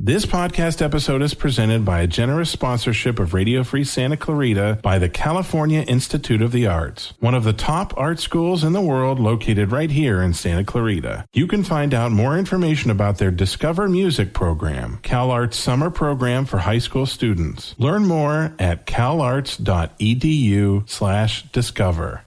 This podcast episode is presented by a generous sponsorship of Radio Free Santa Clarita by the California Institute of the Arts, one of the top art schools in the world located right here in Santa Clarita. You can find out more information about their Discover Music program, CalArts summer program for high school students. Learn more at calarts.edu/discover.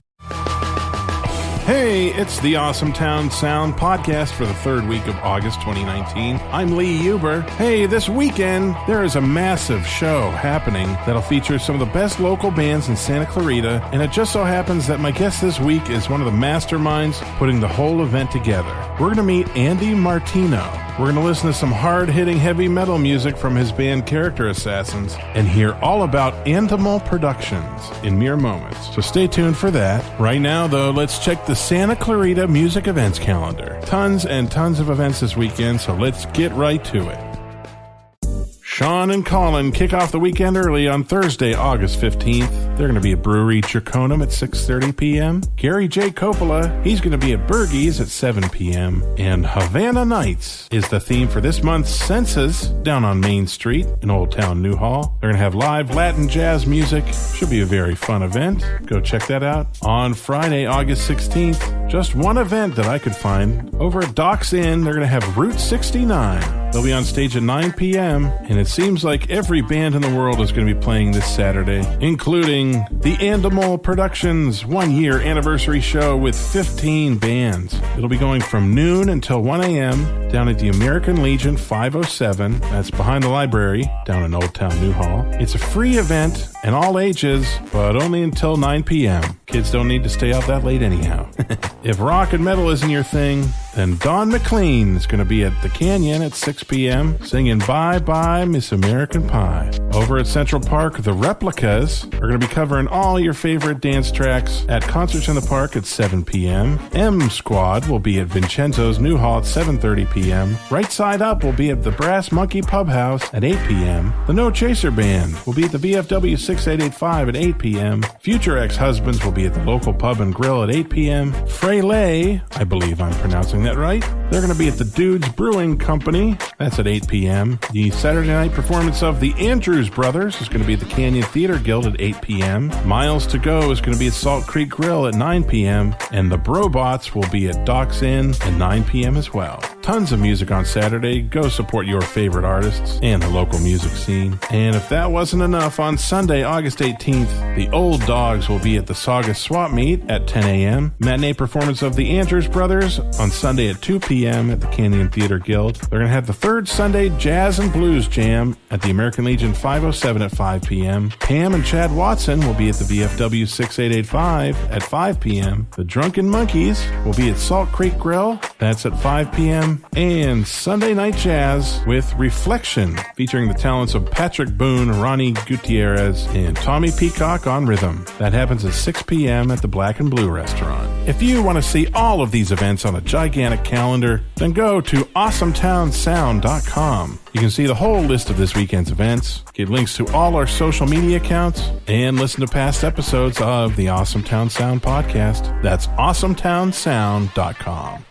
Hey, it's the Awesome Town Sound podcast for the third week of August 2019. I'm Lee Huber. Hey, this weekend, there is a massive show happening that'll feature some of the best local bands in Santa Clarita, and it just so happens that my guest this week is one of the masterminds putting the whole event together. We're going to meet Andy Martino. We're going to listen to some hard-hitting heavy metal music from his band Character Assassins and hear all about Animal Productions in mere moments. So stay tuned for that. Right now, though, let's check the Santa Clarita Music Events calendar. Tons and tons of events this weekend, so let's get right to it. Sean and Colin kick off the weekend early on Thursday, August 15th. They're going to be at Brewery Trichonum at 6:30 p.m. Gary J. Coppola, he's going to be at Bergie's at 7 p.m. And Havana Nights is the theme for this month's Senses down on Main Street in Old Town Newhall. They're going to have live Latin jazz music. Should be a very fun event. Go check that out. On Friday, August 16th, just one event that I could find. Over at Docks Inn, they're going to have Route 69. They'll be on stage at 9 p.m., and it seems like every band in the world is going to be playing this Saturday, including the Animal Productions 1-year anniversary show with 15 bands. It'll be going from noon until 1 a.m. down at the American Legion 507. That's behind the library down in Old Town Newhall. It's a free event and all ages, but only until 9 p.m. Kids don't need to stay out that late anyhow. If rock and metal isn't your thing, then Don McLean is going to be at the Canyon at 6 p.m. singing Bye Bye Miss American Pie. Over at Central Park, the Replicas are going to be covering all your favorite dance tracks at Concerts in the Park at 7 p.m. M Squad will be at Vincenzo's Newhall at 7:30 p.m. Right Side Up will be at the Brass Monkey Pub House at 8 p.m. The No Chaser Band will be at the VFW 6885 at 8 p.m. Future Ex-Husbands will be at the local pub and grill at 8 p.m. Frelay, I believe I'm pronouncing that right. They're going to be at the Dudes Brewing Company. That's at 8 p.m. The Saturday night performance of the Andrews Brothers is going to be at the Canyon Theater Guild at 8 p.m. Miles to Go is going to be at Salt Creek Grill at 9 p.m. And the Brobots will be at Docks Inn at 9 p.m. as well. Tons of music on Saturday. Go support your favorite artists and the local music scene. And if that wasn't enough, on Sunday, August 18th, the Old Dogs will be at the Saugus Swap Meet at 10 a.m. Matinee performance of the Andrews Brothers on Sunday at 2 p.m. at the Canyon Theater Guild. They're going to have the third Sunday Jazz and Blues Jam at the American Legion 507 at 5 p.m. Pam and Chad Watson will be at the VFW 6885 at 5 p.m. The Drunken Monkeys will be at Salt Creek Grill. That's at 5 p.m. And Sunday Night Jazz with Reflection, featuring the talents of Patrick Boone, Ronnie Gutierrez, and Tommy Peacock on rhythm. That happens at 6 p.m. at the Black and Blue Restaurant. If you want to see all of these events on a gigantic calendar, then go to AwesomeTownSound.com. You can see the whole list of this weekend's events, get links to all our social media accounts, and listen to past episodes of the Awesome Town Sound podcast. That's AwesomeTownSound.com.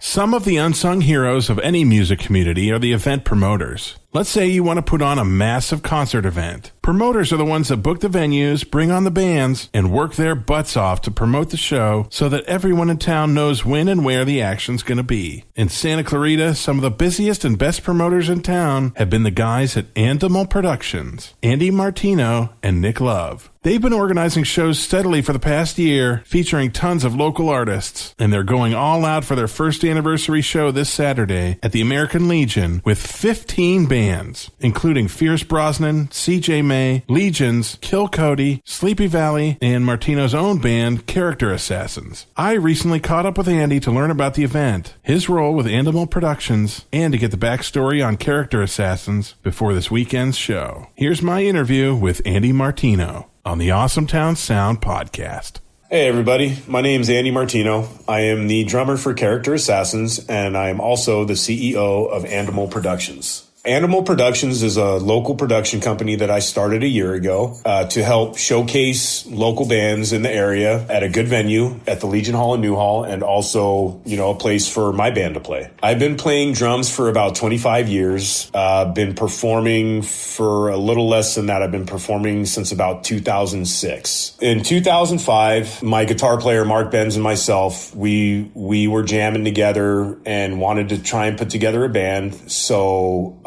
Some of the unsung heroes of any music community are the event promoters. Let's say you want to put on a massive concert event. Promoters are the ones that book the venues, bring on the bands, and work their butts off to promote the show so that everyone in town knows when and where the action's going to be. In Santa Clarita, some of the busiest and best promoters in town have been the guys at Animal Productions, Andy Martino and Nick Love. They've been organizing shows steadily for the past year, featuring tons of local artists, and they're going all out for their first anniversary show this Saturday at the American Legion with 15 bands, including Fierce Brosnan, CJ May, Legions, Kill Cody, Sleepy Valley, and Martino's own band, Character Assassins. I recently caught up with Andy to learn about the event, his role with Animal Productions, and to get the backstory on Character Assassins before this weekend's show. Here's my interview with Andy Martino on the Awesome Town Sound podcast. Hey everybody, my name's Andy Martino. I am the drummer for Character Assassins, and I am also the CEO of Animal Productions. Animal Productions is a local production company that I started a year ago to help showcase local bands in the area at a good venue at the Legion Hall in Newhall, and also, a place for my band to play. I've been playing drums for about 25 years. Been performing for a little less than that. I've been performing since about 2006. In 2005, my guitar player, Mark Benz, and myself, we were jamming together and wanted to try and put together a band. So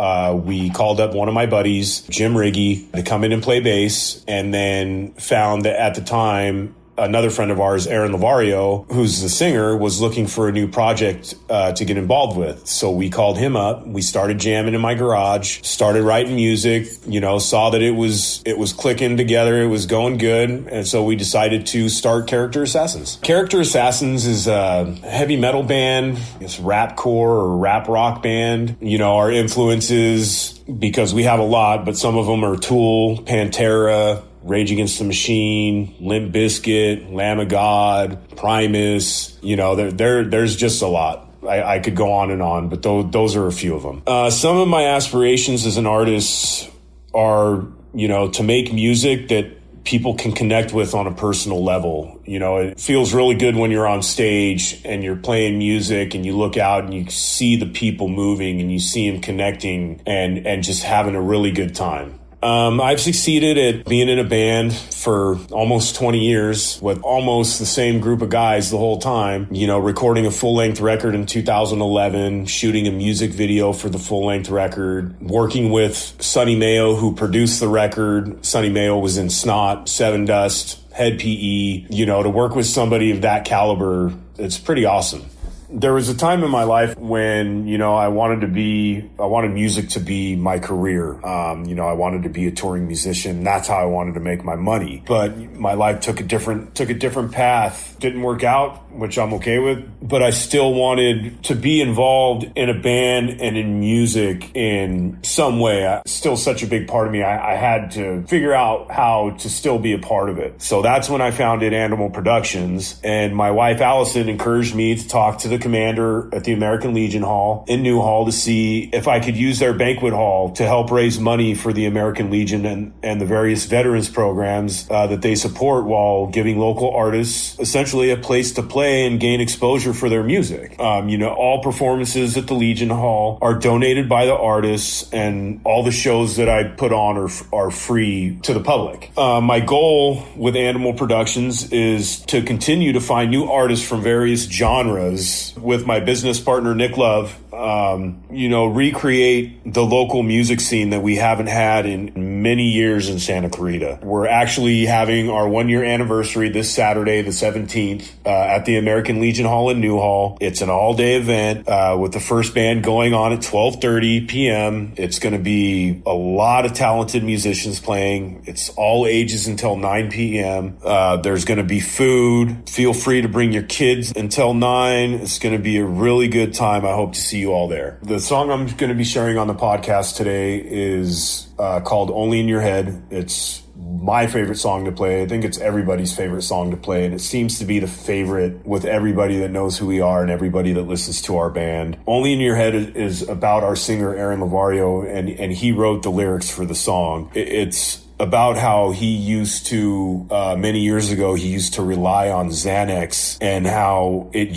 we called up one of my buddies, Jim Riggy, to come in and play bass, and then found that at the time, another friend of ours, Aaron Lavario, who's the singer, was looking for a new project to get involved with. So we called him up. We started jamming in my garage, started writing music, saw that it was clicking together. It was going good. And so we decided to start Character Assassins. Character Assassins is a heavy metal band. It's rapcore or rap rock band. Our influences, because we have a lot, but some of them are Tool, Pantera, Rage Against the Machine, Limp Bizkit, Lamb of God, Primus. There's just a lot. I could go on, but those are a few of them. Some of my aspirations as an artist are, to make music that people can connect with on a personal level. It feels really good when you're on stage and you're playing music and you look out and you see the people moving and you see them connecting and just having a really good time. I've succeeded at being in a band for almost 20 years with almost the same group of guys the whole time, recording a full-length record in 2011, shooting a music video for the full-length record, working with Sonny Mayo, who produced the record. Sonny Mayo was in Snot, Seven Dust, Head PE. To work with somebody of that caliber, it's pretty awesome. There was a time in my life when, I wanted music to be my career. I wanted to be a touring musician. That's how I wanted to make my money. But my life took a different path. Didn't work out, which I'm okay with. But I still wanted to be involved in a band and in music in some way. Still such a big part of me. I had to figure out how to still be a part of it. So that's when I founded Animal Productions. And my wife, Allison, encouraged me to talk to the commander at the American Legion Hall in Newhall to see if I could use their banquet hall to help raise money for the American Legion and the various veterans programs that they support, while giving local artists essentially a place to play and gain exposure for their music. All performances at the Legion Hall are donated by the artists, and all the shows that I put on are free to the public. My goal with Animal Productions is to continue to find new artists from various genres with my business partner, Nick Love, recreate the local music scene that we haven't had in many years in Santa Clarita. We're actually having our 1-year anniversary this Saturday, the 17th, at the American Legion Hall in Newhall. It's an all-day event with the first band going on at 12:30 p.m. It's going to be a lot of talented musicians playing. It's all ages until 9 p.m. There's going to be food. Feel free to bring your kids until 9. It's going to be a really good time. I hope to see you all there. The song I'm going to be sharing on the podcast today is called Only in Your Head. It's my favorite song to play. I think it's everybody's favorite song to play, and it seems to be the favorite with everybody that knows who we are and everybody that listens to our band. Only in Your Head is about our singer, Aaron Lavario, and he wrote the lyrics for the song. It's about how he used to, many years ago, he used to rely on Xanax, and how it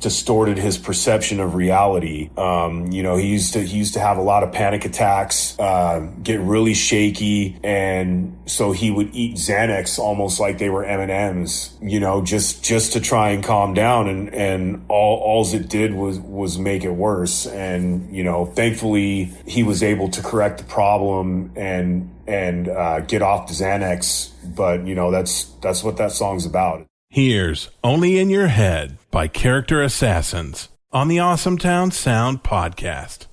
distorted his perception of reality. He used to have a lot of panic attacks, get really shaky, and so he would eat Xanax almost like they were M&Ms, just to try and calm down, and all it did was make it worse. And, thankfully he was able to correct the problem and get off the Xanax. But, that's what that song's about. Here's Only in Your Head by Character Assassins on the Awesome Town Sound Podcast.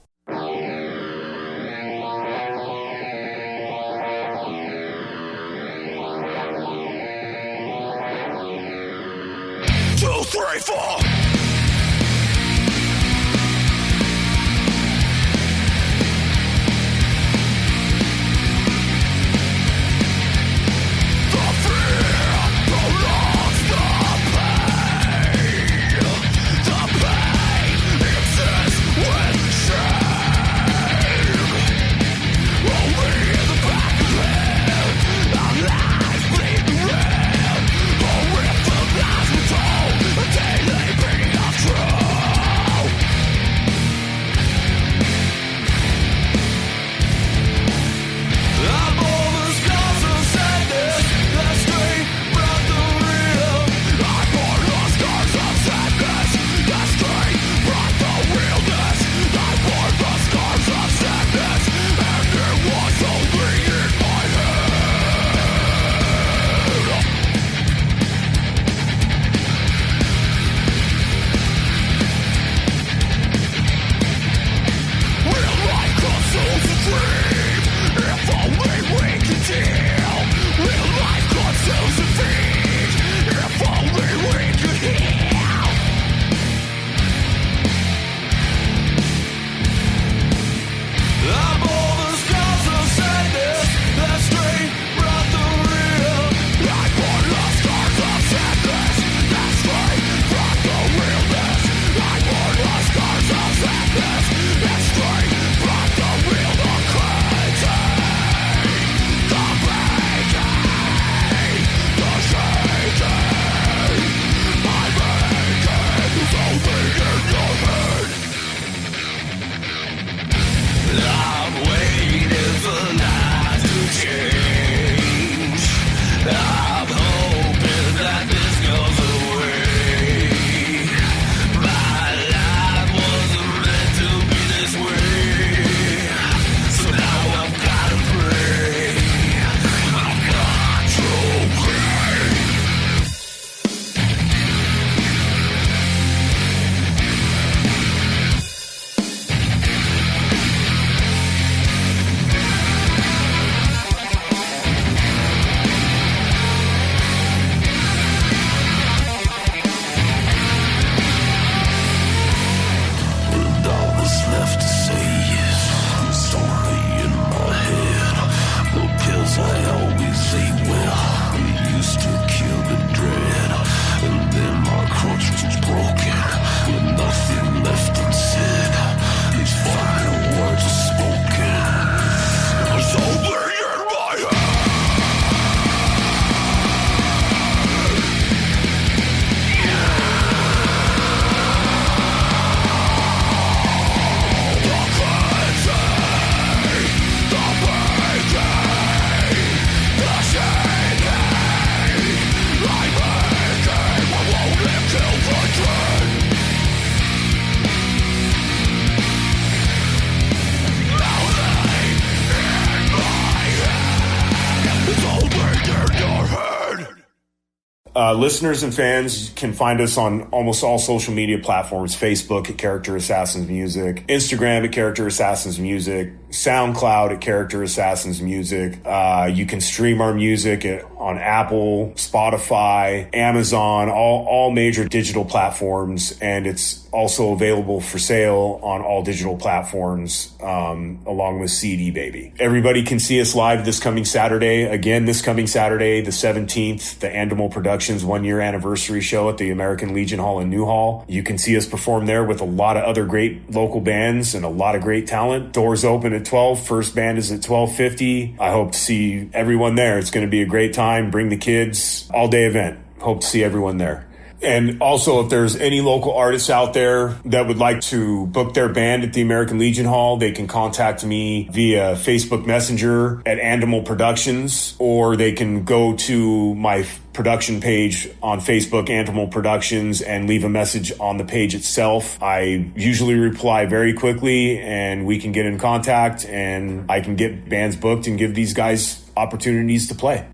2, 3, 4. Sure. Listeners and fans can find us on almost all social media platforms: Facebook at Character Assassins Music, Instagram at Character Assassins Music, SoundCloud at Character Assassins Music. You can stream our music on Apple, Spotify, Amazon, all major digital platforms, and it's also available for sale on all digital platforms, along with CD Baby. Everybody can see us live this coming Saturday. Again, this coming Saturday, the 17th, the Animal Productions 1-year anniversary show at the American Legion Hall in Newhall. You can see us perform there with a lot of other great local bands and a lot of great talent. Doors open at 12. First band is at 12:50. I hope to see everyone there. It's going to be a great time. Bring the kids. All-day event. Hope to see everyone there. And also, if there's any local artists out there that would like to book their band at the American Legion Hall, they can contact me via Facebook Messenger at Animal Productions, or they can go to my production page on Facebook, Animal Productions, and leave a message on the page itself. I usually reply very quickly, and we can get in contact, and I can get bands booked and give these guys opportunities to play.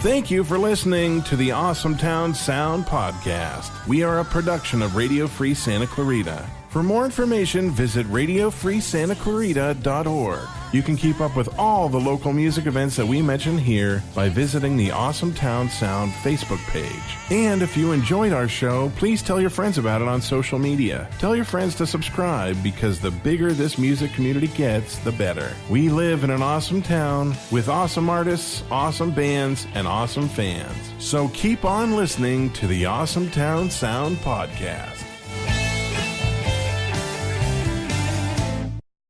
Thank you for listening to the Awesome Town Sound Podcast. We are a production of Radio Free Santa Clarita. For more information, visit radiofreesantaclarita.org. You can keep up with all the local music events that we mention here by visiting the Awesome Town Sound Facebook page. And if you enjoyed our show, please tell your friends about it on social media. Tell your friends to subscribe, because the bigger this music community gets, the better. We live in an awesome town with awesome artists, awesome bands, and awesome fans. So keep on listening to the Awesome Town Sound Podcast.